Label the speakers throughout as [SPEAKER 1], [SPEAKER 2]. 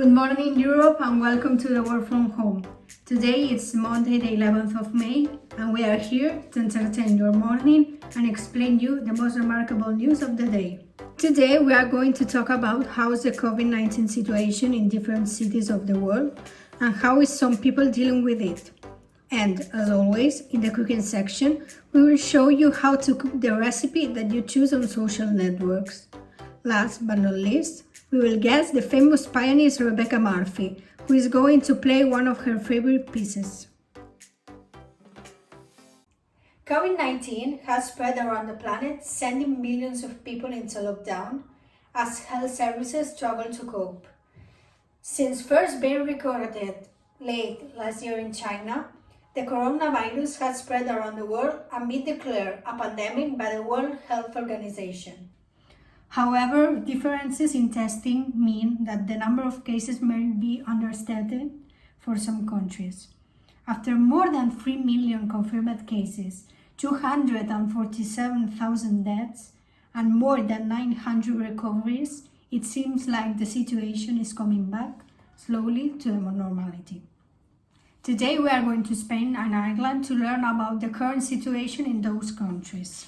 [SPEAKER 1] Good morning, Europe, and welcome to the Work From Home. Today it's Monday, the 11th of May, and we are here to entertain your morning and explain you the most remarkable news of the day. Today we are going to talk about how is the COVID-19 situation in different cities of the world and how is some people dealing with it. And as always, in the cooking section, we will show you how to cook the recipe that you choose on social networks. Last but not least, we will guess the famous pianist Rebecca Murphy, who is going to play one of her favorite pieces. COVID-19 has spread around the planet, sending millions of people into lockdown as health services struggle to cope. Since first being recorded late last year in China, the coronavirus has spread around the world and been declared a pandemic by the World Health Organization. However, differences in testing mean that the number of cases may be understated for some countries. After more than 3 million confirmed cases, 247,000 deaths, and more than 900 recoveries, it seems like the situation is coming back slowly to normality. Today we are going to Spain and Ireland to learn about the current situation in those countries.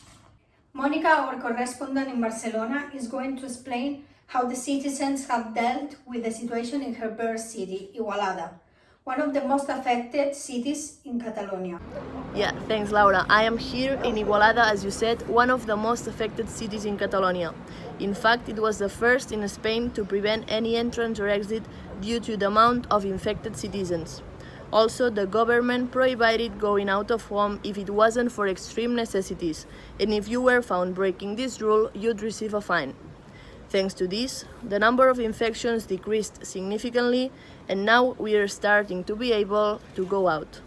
[SPEAKER 1] Monica, our correspondent in Barcelona, is going to explain how the citizens have dealt with the situation in her birth city, Igualada, one of the most affected cities in Catalonia.
[SPEAKER 2] Yeah, thanks, Laura. I am here in Igualada, as you said, one of the most affected cities in Catalonia. In fact, it was the first in Spain to prevent any entrance or exit due to the amount of infected citizens. Also, the government prohibited going out of home if it wasn't for extreme necessities, and if you were found breaking this rule, you'd receive a fine. Thanks to this, the number of infections decreased significantly, and now we are starting to be able to go out.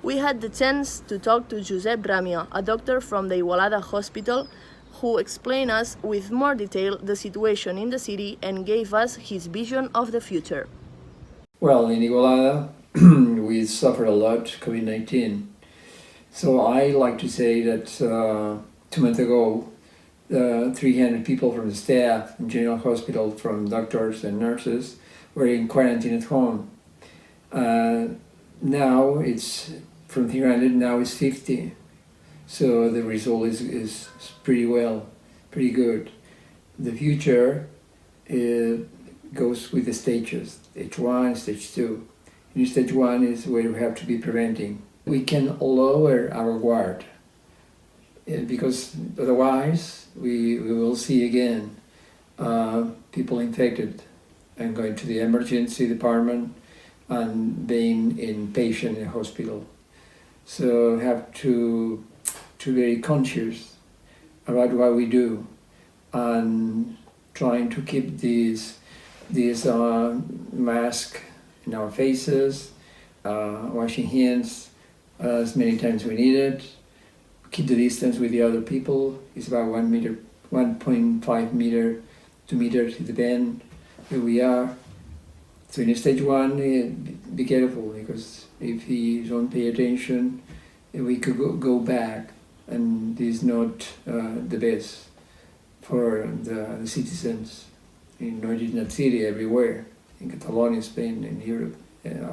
[SPEAKER 2] We had the chance to talk to Josep Ràmia, a doctor from the Igualada hospital, who explained us with more detail the situation in the city and gave us his vision of the future.
[SPEAKER 3] Well, in Igualada, we suffered a lot COVID-19. So I like to say that 2 months ago, 300 people from the staff in General Hospital, from doctors and nurses, were in quarantine at home. Now it's from 300, now it's 50. So the result is pretty good. The future goes with the stages, stage 1, stage 2. In stage 1 is where we have to be preventing. We can lower our guard because otherwise we will see again people infected and going to the emergency department and being inpatient in a hospital. So we have to be very conscious about what we do and trying to keep these mask in our faces, washing hands as many times we need it, keep the distance with the other people. It's about 1 meter, 1.5 meter, 2 meters, it depends where we are. So in stage 1, be careful, because if you don't pay attention, we could go back, and this is not the best for the citizens in that city, everywhere, in Catalonia, Spain, in Europe,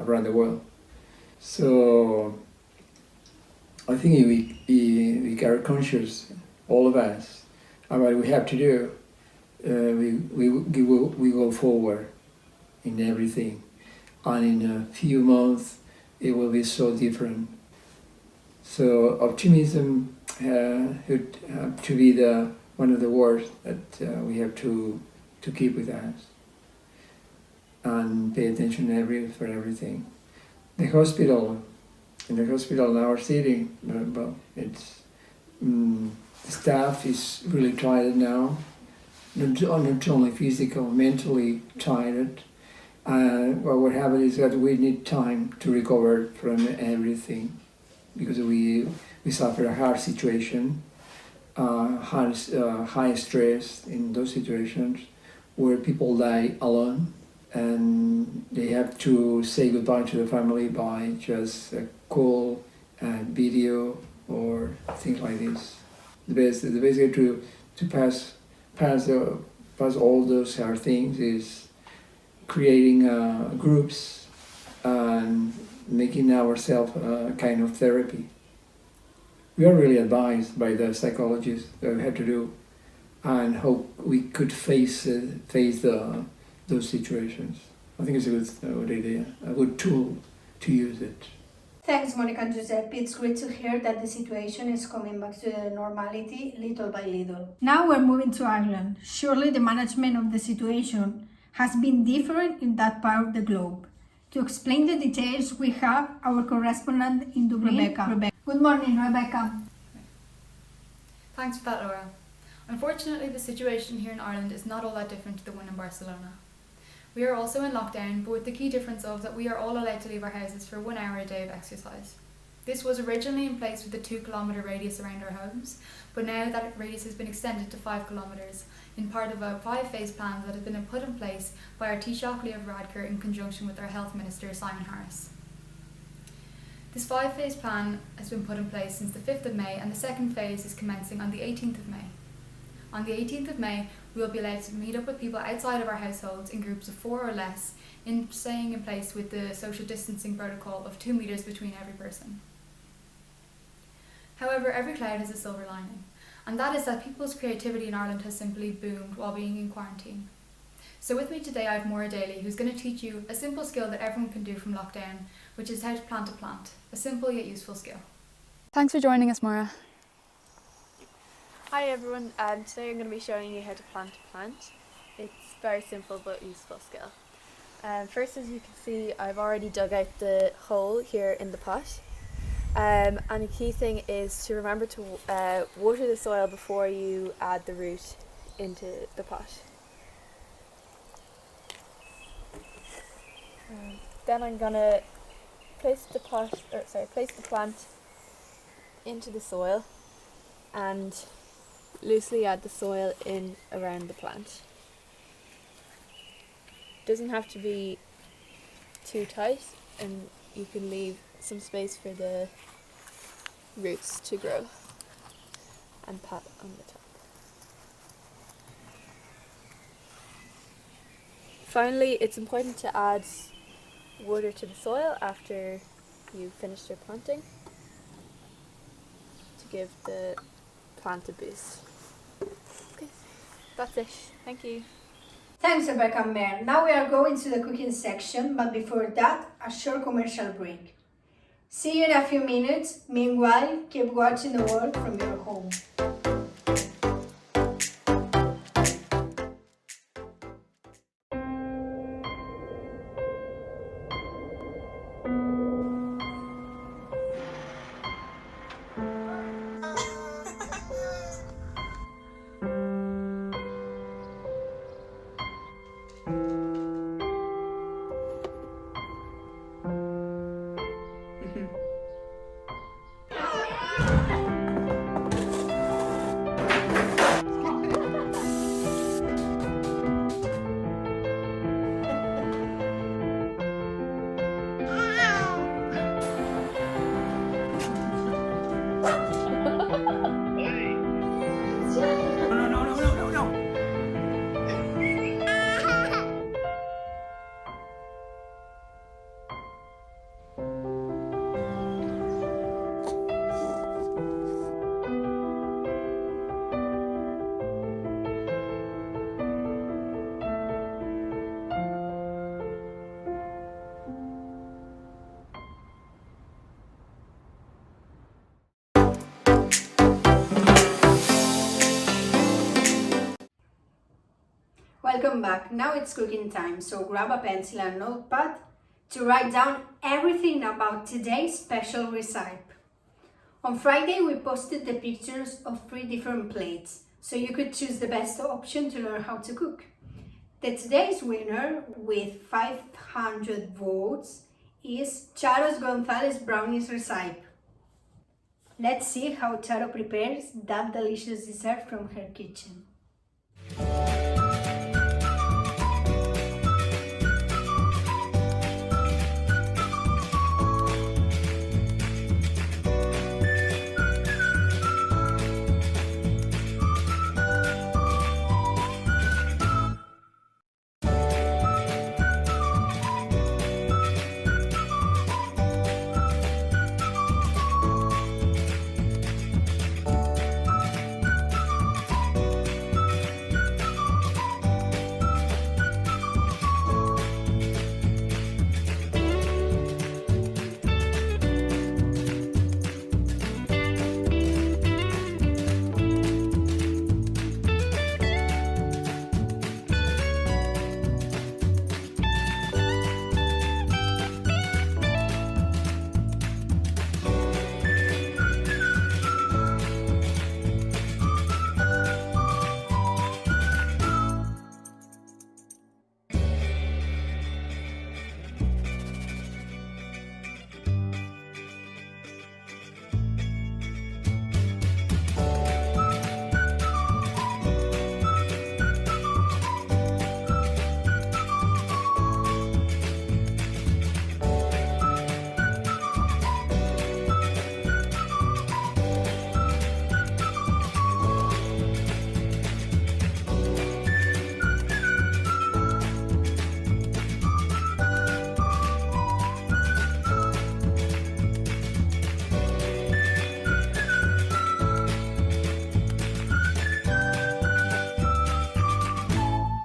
[SPEAKER 3] around the world. So I think we are conscious, all of us, about what we have to do. We go forward in everything, and in a few months it will be so different. So optimism should have to be one of the words that we have to keep with us, and pay attention for everything. The hospital in our city, well, it's the staff is really tired now, not only physical, mentally tired. What happened is that we need time to recover from everything, because we suffer a hard situation, high stress in those situations where people die alone, and they have to say goodbye to the family by just a call, video, or things like this. The best way to pass all those hard things is creating groups and making ourselves a kind of therapy. We are really advised by the psychologists that we had to do and hope we could face those situations. I think it's a good idea, a good tool to use it.
[SPEAKER 1] Thanks, Monica and Giuseppe. It's great to hear that the situation is coming back to normality little by little. Now we're moving to Ireland. Surely the management of the situation has been different in that part of the globe. To explain the details, we have our correspondent in Dublin, Rebecca. Good morning, Rebecca.
[SPEAKER 4] Thanks for that, Laura. Unfortunately, the situation here in Ireland is not all that different to the one in Barcelona. We are also in lockdown, but with the key difference of that we are all allowed to leave our houses for 1 hour a day of exercise. This was originally in place with a 2-kilometre radius around our homes, but now that radius has been extended to 5 kilometres in part of a 5-phase plan that has been put in place by our Taoiseach Leo Varadkar in conjunction with our Health Minister Simon Harris. This 5-phase plan has been put in place since the 5th of May and the second phase is commencing on the 18th of May. On the 18th of May, we will be allowed to meet up with people outside of our households in groups of 4 or less, staying in place with the social distancing protocol of 2 metres between every person. However, every cloud has a silver lining, and that is that people's creativity in Ireland has simply boomed while being in quarantine. So with me today I have Maura Daly, who's going to teach you a simple skill that everyone can do from lockdown, which is how to plant a plant, a simple yet useful skill.
[SPEAKER 5] Thanks for joining us, Maura.
[SPEAKER 2] Hi everyone, today I'm going to be showing you how to plant a plant. It's very simple but useful skill. First, as you can see, I've already dug out the hole here in the pot. And the key thing is to remember to water the soil before you add the root into the pot. Then I'm gonna place the plant into the soil and loosely add the soil in around the plant. Doesn't have to be too tight, and you can leave some space for the roots to grow and pat on the top. Finally, it's important to add water to the soil after you've finished your planting to give the plant a boost. Okay, that's it. Thank you.
[SPEAKER 1] Thanks, Rebecca and Mare. Now we are going to the cooking section, but before that, a short commercial break. See you in a few minutes. Meanwhile, keep watching the world from your home. Welcome back. Now it's cooking time, so grab a pencil and notepad to write down everything about today's special recipe. On Friday, we posted the pictures of 3 different plates, so you could choose the best option to learn how to cook. Today's winner with 500 votes is Charo's Gonzalez brownies recipe. Let's see how Charo prepares that delicious dessert from her kitchen.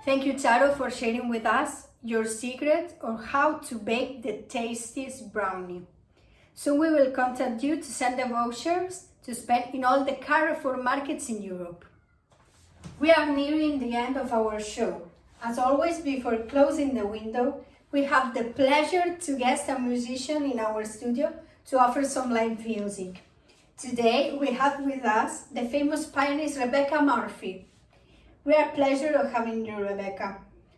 [SPEAKER 1] Thank you, Taro, for sharing with us your secret on how to bake the tastiest brownie. Soon we will contact you to send the vouchers to spend in all the Carrefour markets in Europe. We are nearing the end of our show. As always, before closing the window, we have the pleasure to guest a musician in our studio to offer some live music. Today we have with us the famous pianist Rebecca Murphy. We are pleasure of having you, Rebecca.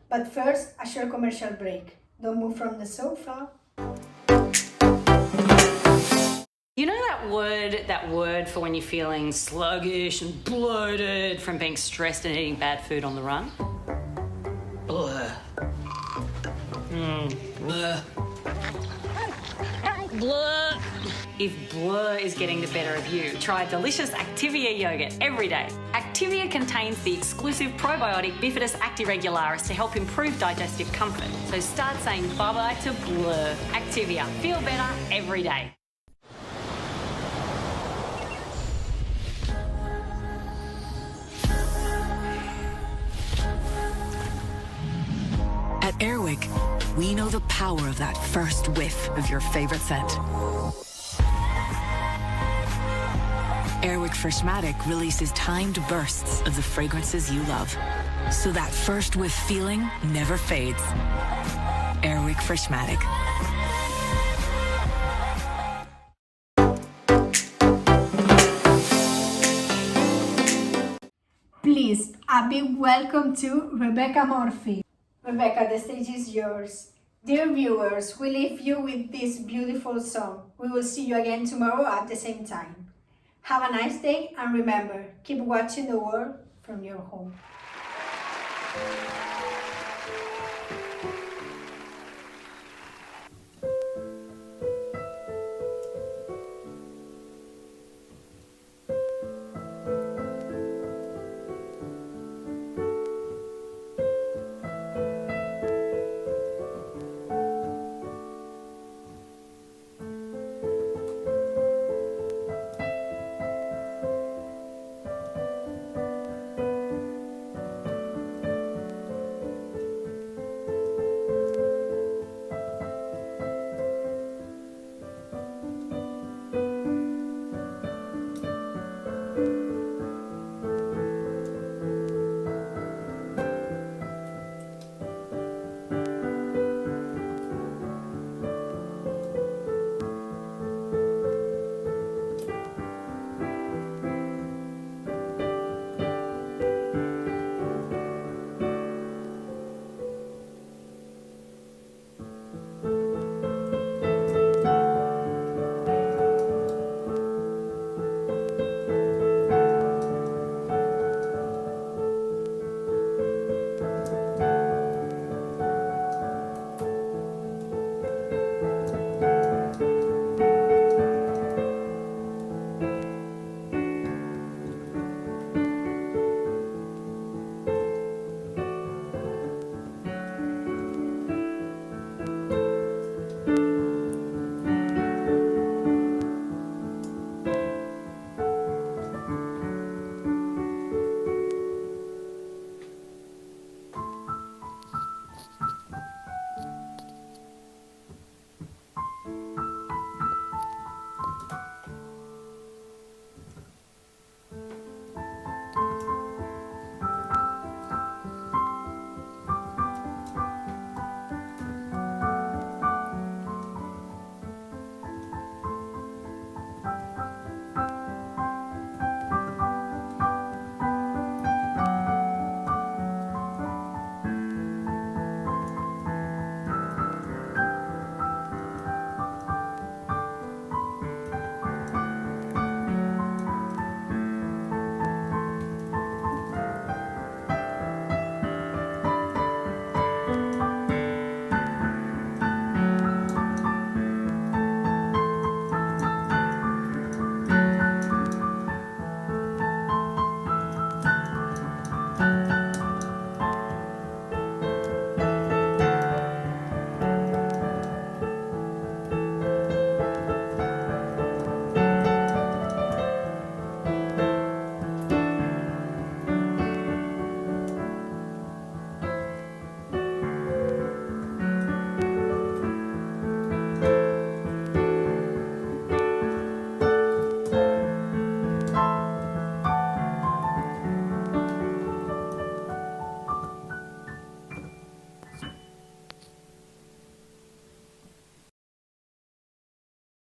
[SPEAKER 1] But first, a short commercial break. Don't move from the sofa.
[SPEAKER 6] You know that word for when you're feeling sluggish and bloated from being stressed and eating bad food on the run? Blur. Blur. Blur. If blur is getting the better of you, try delicious Activia yogurt every day. Activia contains the exclusive probiotic Bifidus actiregularis to help improve digestive comfort. So start saying bye-bye to blur. Activia. Feel better every day.
[SPEAKER 7] At Airwick, we know the power of that first whiff of your favorite scent. Airwick Freshmatic releases timed bursts of the fragrances you love, so that first whiff feeling never fades. Airwick Freshmatic.
[SPEAKER 1] Please, a big welcome to Rebecca Murphy. Rebecca, the stage is yours. Dear viewers, we leave you with this beautiful song. We will see you again tomorrow at the same time. Have a nice day and remember, keep watching the world from your home.